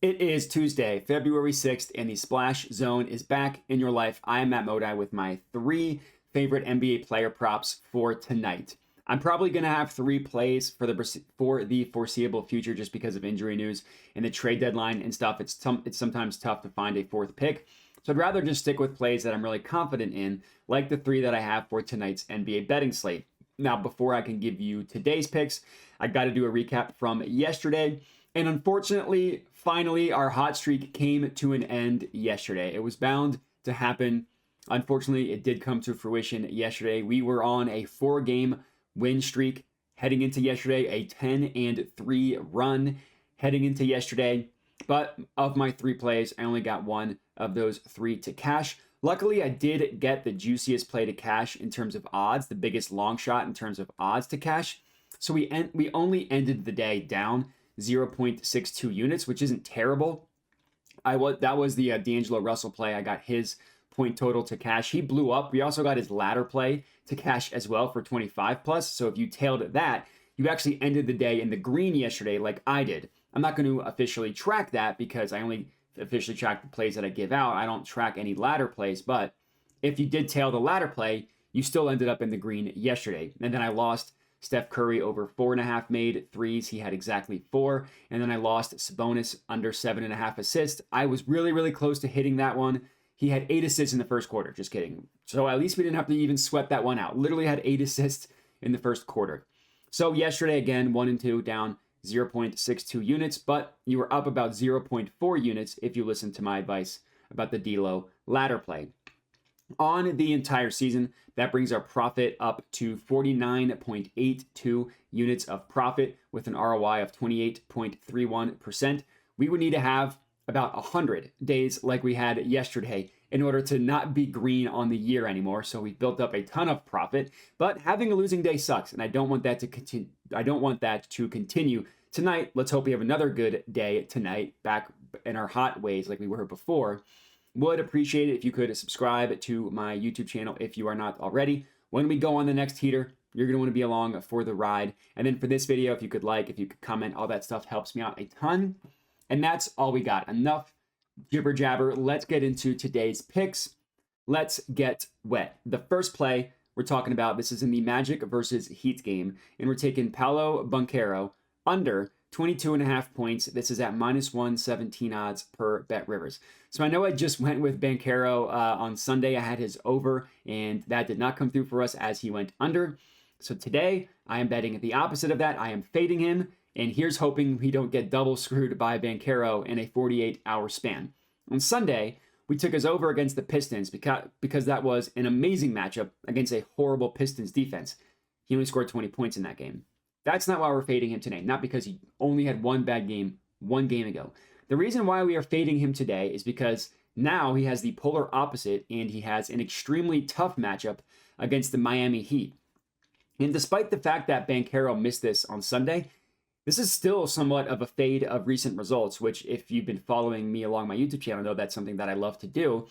It is Tuesday, February 6th, and the Splash Zone is back in your life. I am Matt Modi with my 3 favorite NBA player props for tonight. I'm probably going to have 3 plays for the foreseeable future just because of injury news and the trade deadline and stuff. It's sometimes tough to find a 4th pick. So I'd rather just stick with plays that I'm really confident in, like the 3 that I have for tonight's NBA betting slate. Now, before I can give you today's picks, I got to do a recap from yesterday. And unfortunately, finally, our hot streak came to an end yesterday. It was bound to happen. Unfortunately, it did come to fruition yesterday. We were on a 4-game win streak heading into yesterday, a 10-3 run heading into yesterday. But of my 3 plays, I only got 1 of those 3 to cash. Luckily, I did get the juiciest play to cash in terms of odds, the biggest long shot in terms of odds to cash. So we only ended the day down 0.62 units, which isn't terrible. That was the D'Angelo Russell play. I got his point total to cash. He blew up. We also got his ladder play to cash as well for 25 plus. So if you tailed that, you actually ended the day in the green yesterday like I did. I'm not going to officially track that because I only officially track the plays that I give out. I don't track any ladder plays, but if you did tail the ladder play, you still ended up in the green yesterday. And then I lost Steph Curry over 4.5 made threes. He had exactly 4. And then I lost Sabonis under 7.5 assists. I was really, really close to hitting that one. He had 8 assists in the first quarter. Just kidding. So at least we didn't have to even sweat that one out. Literally had 8 assists in the first quarter. So yesterday, again, 1 and 2 down 0.62 units, but you were up about 0.4 units if you listened to my advice about the DLo Ladder play. On the entire season, that brings our profit up to 49.82 units of profit with an ROI of 28.31%. We would need to have about 100 days like we had yesterday in order to not be green on the year anymore. So we built up a ton of profit, but having a losing day sucks, and I don't want that to continue. Tonight, let's hope we have another good day tonight, back in our hot ways like we were before. Would appreciate it if you could subscribe to my YouTube channel if you are not already. When we go on the next heater, you're going to want to be along for the ride. And then for this video, if you could comment, all that stuff helps me out a ton. And that's all we got. Enough jibber jabber. Let's get into today's picks. Let's get wet. The first play we're talking about, this is in the Magic versus Heat game. And we're taking Paolo Banchero under 22.5 points. This is at -117 odds per BetRivers. So I know I just went with Banchero on Sunday. I had his over, and that did not come through for us as he went under. So today, I am betting the opposite of that. I am fading him, and here's hoping we don't get double screwed by Banchero in a 48-hour span. On Sunday, we took his over against the Pistons because that was an amazing matchup against a horrible Pistons defense. He only scored 20 points in that game. That's not why we're fading him today, not because he only had one bad game 1 game ago. The reason why we are fading him today is because now he has the polar opposite, and he has an extremely tough matchup against the Miami Heat. And despite the fact that Banchero missed this on Sunday, this is still somewhat of a fade of recent results, which if you've been following me along my YouTube channel, know that's something that I love to do.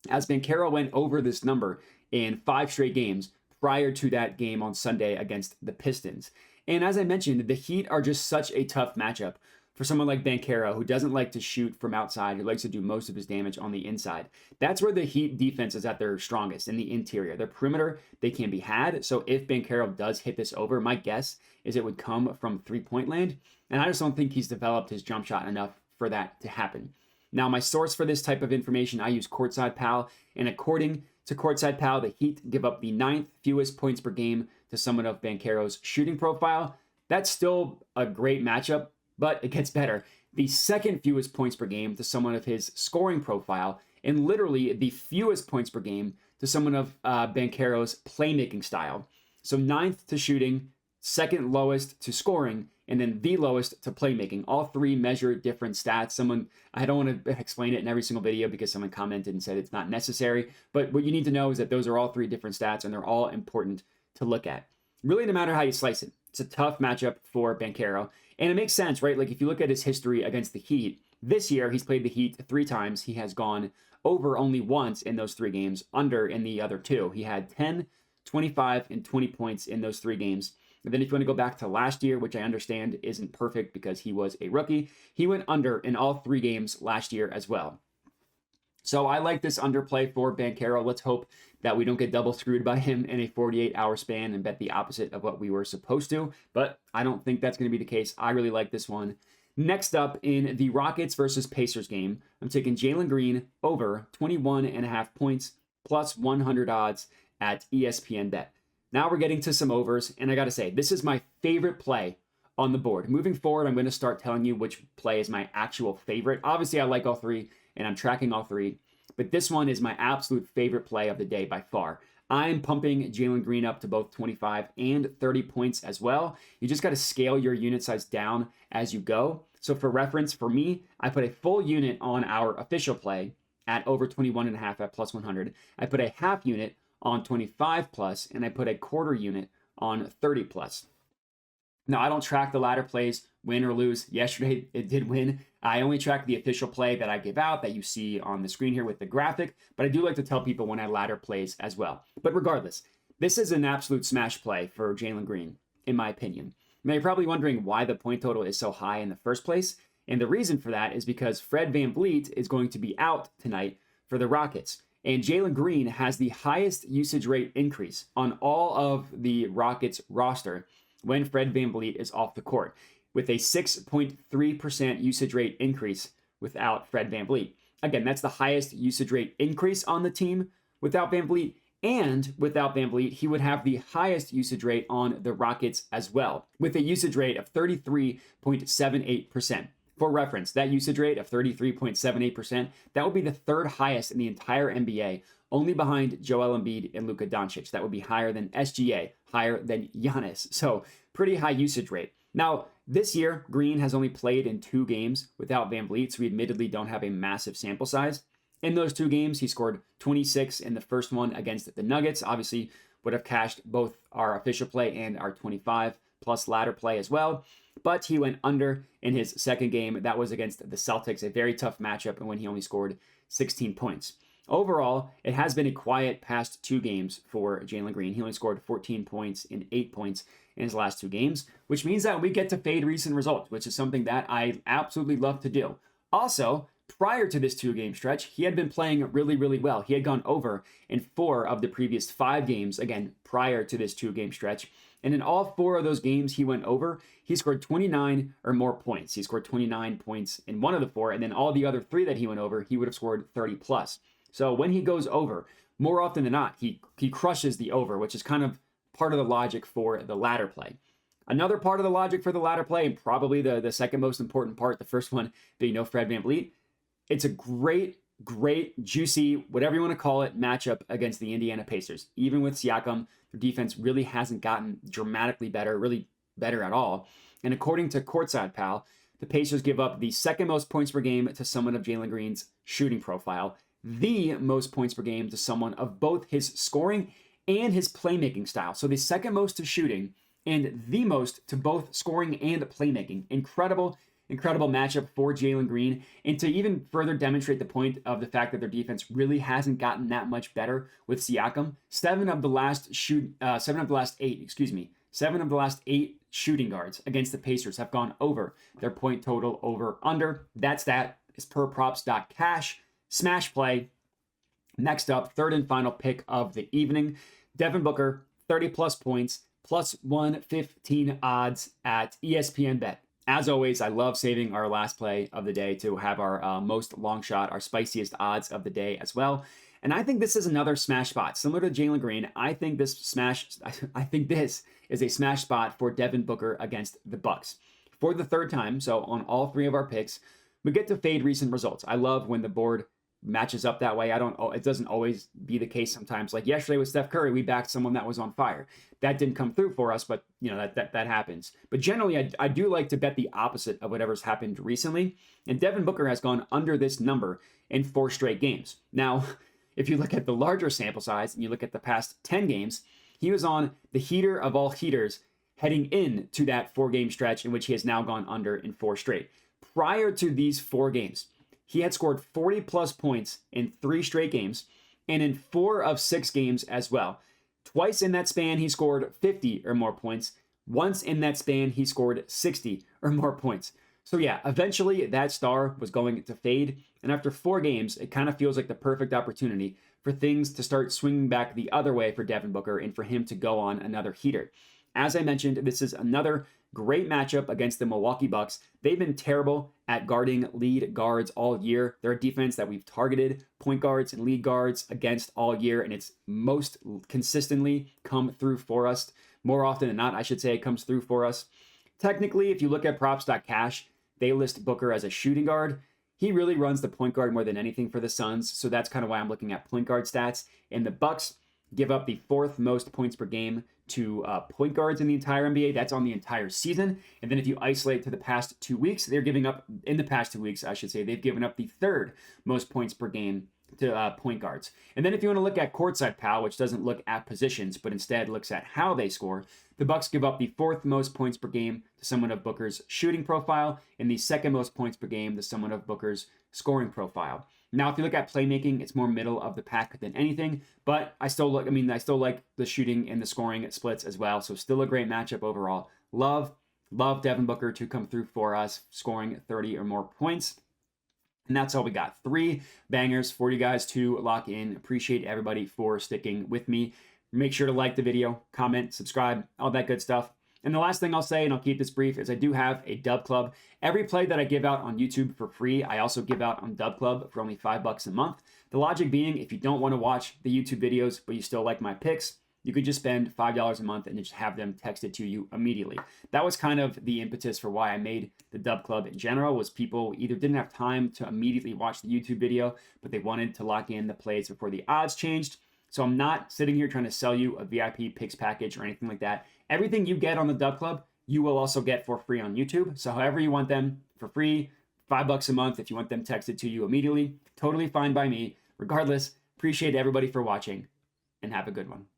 As Banchero went over this number in 5 straight games prior to that game on Sunday against the Pistons. And as I mentioned, the Heat are just such a tough matchup for someone like Banchero, who doesn't like to shoot from outside, who likes to do most of his damage on the inside. That's where the Heat defense is at their strongest, in the interior. Their perimeter, they can be had. So if Banchero does hit this over, my guess is it would come from 3-point land. And I just don't think he's developed his jump shot enough for that to happen. Now, my source for this type of information, I use Courtside Pal, and according to Courtside Pal, the Heat give up the 9th fewest points per game to someone of Banchero's shooting profile. That's still a great matchup, but it gets better. The 2nd fewest points per game to someone of his scoring profile, and literally the fewest points per game to someone of Banchero's playmaking style. So 9th to shooting, 2nd lowest to scoring, and then the lowest to playmaking. All 3 measure different stats. I don't want to explain it in every single video because someone commented and said it's not necessary, but what you need to know is that those are all 3 different stats, and they're all important to look at. Really, no matter how you slice it, it's a tough matchup for Banchero, and it makes sense, right? Like if you look at his history against the Heat, this year he's played the Heat 3 times. He has gone over only once in those 3 games, under in the other 2. He had 10, 25, and 20 points in those 3 games. And then if you want to go back to last year, which I understand isn't perfect because he was a rookie, he went under in all 3 games last year as well. So I like this underplay for Banchero. Let's hope that we don't get double screwed by him in a 48-hour span and bet the opposite of what we were supposed to. But I don't think that's going to be the case. I really like this one. Next up, in the Rockets versus Pacers game, I'm taking Jaylen Green over 21.5 points plus 100 odds at ESPN Bet. Now we're getting to some overs, and I got to say, this is my favorite play on the board. Moving forward, I'm going to start telling you which play is my actual favorite. Obviously, I like all 3, and I'm tracking all 3, but this one is my absolute favorite play of the day by far. I'm pumping Jaylen Green up to both 25 and 30 points as well. You just got to scale your unit size down as you go. So for reference, for me, I put a full unit on our official play at over 21.5 at plus 100. I put a half unit on 25 plus, and I put a quarter unit on 30 plus. Now, I don't track the ladder plays, win or lose. Yesterday, it did win. I only track the official play that I give out that you see on the screen here with the graphic, but I do like to tell people when I ladder plays as well. But regardless, this is an absolute smash play for Jaylen Green, in my opinion. Now, you're probably wondering why the point total is so high in the first place, and the reason for that is because Fred VanVleet is going to be out tonight for the Rockets, and Jaylen Green has the highest usage rate increase on all of the Rockets roster when Fred VanVleet is off the court, with a 6.3% usage rate increase without Fred VanVleet. Again, that's the highest usage rate increase on the team without VanVleet, and without VanVleet, he would have the highest usage rate on the Rockets as well, with a usage rate of 33.78%. For reference, that usage rate of 33.78%, that would be the 3rd highest in the entire NBA, only behind Joel Embiid and Luka Doncic. That would be higher than SGA, higher than Giannis. So pretty high usage rate. Now, this year, Green has only played in 2 games without VanVleet, so we admittedly don't have a massive sample size. In those 2 games, he scored 26 in the first one against the Nuggets. Obviously, would have cashed both our official play and our 25 plus ladder play as well. But he went under in his second game. That was against the Celtics, a very tough matchup, and when he only scored 16 points. Overall, it has been a quiet past 2 games for Jaylen Green. He only scored 14 points and 8 points in his last 2 games, which means that we get to fade recent results, which is something that I absolutely love to do. Also, prior to this 2-game stretch, he had been playing really, really well. He had gone over in 4 of the previous 5 games, again, prior to this 2-game stretch. And in all 4 of those games he went over, he scored 29 or more points. He scored 29 points in 1 of the 4, and then all the other 3 that he went over, he would have scored 30 plus. So when he goes over, more often than not, he crushes the over, which is kind of part of the logic for the ladder play. Another part of the logic for the ladder play, and probably the second most important part, the first one being no Fred VanVleet, it's a great, juicy, whatever you want to call it, matchup against the Indiana Pacers. Even with Siakam, their defense really hasn't gotten dramatically better, really better at all. And according to Courtside Pal, the Pacers give up the 2nd most points per game to someone of Jaylen Green's shooting profile, the most points per game to someone of both his scoring and his playmaking style. So the 2nd most to shooting and the most to both scoring and playmaking. Incredible matchup for Jaylen Green. And to even further demonstrate the point of the fact that their defense really hasn't gotten that much better with Siakam, 7 of the last 8 shooting guards against the Pacers have gone over their point total over under. That stat is per props.cash. Smash play. Next up, 3rd and final pick of the evening. Devin Booker, 30 plus points, plus 115 odds at ESPN Bet. As always, I love saving our last play of the day to have our most long shot, our spiciest odds of the day as well. And I think this is another smash spot. Similar to Jaylen Green, I think this is a smash spot for Devin Booker against the Bucks. For the 3rd time, so on all 3 of our picks, we get to fade recent results. I love when the board matches up that way. It doesn't always be the case sometimes. Like yesterday with Steph Curry, we backed someone that was on fire. That didn't come through for us, but that happens. But generally, I do like to bet the opposite of whatever's happened recently. And Devin Booker has gone under this number in 4 straight games. Now, if you look at the larger sample size and you look at the past 10 games, he was on the heater of all heaters heading into that 4-game stretch in which he has now gone under in 4 straight. Prior to these 4 games, he had scored 40 plus points in 3 straight games and in 4 of 6 games as well. Twice in that span, he scored 50 or more points. Once in that span, he scored 60 or more points. So yeah, eventually that star was going to fade. And after 4 games, it kind of feels like the perfect opportunity for things to start swinging back the other way for Devin Booker and for him to go on another heater. As I mentioned, this is another great matchup against the Milwaukee Bucks. They've been terrible at guarding lead guards all year. They're a defense that we've targeted point guards and lead guards against all year, and it's most consistently come through for us. More often than not, I should say, it comes through for us. Technically, if you look at props.cash, they list Booker as a shooting guard. He really runs the point guard more than anything for the Suns, so that's kind of why I'm looking at point guard stats. And the Bucks give up the 4th most points per game to point guards in the entire NBA. That's on the entire season. And then if you isolate to the past 2 weeks, they're giving up, in the past 2 weeks, I should say, they've given up the 3rd most points per game to point guards. And then if you want to look at courtside PAL, which doesn't look at positions, but instead looks at how they score, the Bucks give up the 4th most points per game to someone of Booker's shooting profile and the 2nd most points per game to someone of Booker's scoring profile. Now, if you look at playmaking, it's more middle of the pack than anything, but I still like the shooting and the scoring splits as well. So still a great matchup overall. Love Devin Booker to come through for us, scoring 30 or more points. And that's all we got. 3 bangers for you guys to lock in. Appreciate everybody for sticking with me. Make sure to like the video, comment, subscribe, all that good stuff. And the last thing I'll say, and I'll keep this brief, is I do have a Dub Club. Every play that I give out on YouTube for free, I also give out on Dub Club for only $5 a month. The logic being, if you don't want to watch the YouTube videos, but you still like my picks, you could just spend $5 a month and just have them texted to you immediately. That was kind of the impetus for why I made the Dub Club in general, was people either didn't have time to immediately watch the YouTube video, but they wanted to lock in the plays before the odds changed. So I'm not sitting here trying to sell you a VIP picks package or anything like that. Everything you get on the Dub Club, you will also get for free on YouTube. So however you want them for free, $5 a month if you want them texted to you immediately, totally fine by me. Regardless, appreciate everybody for watching and have a good one.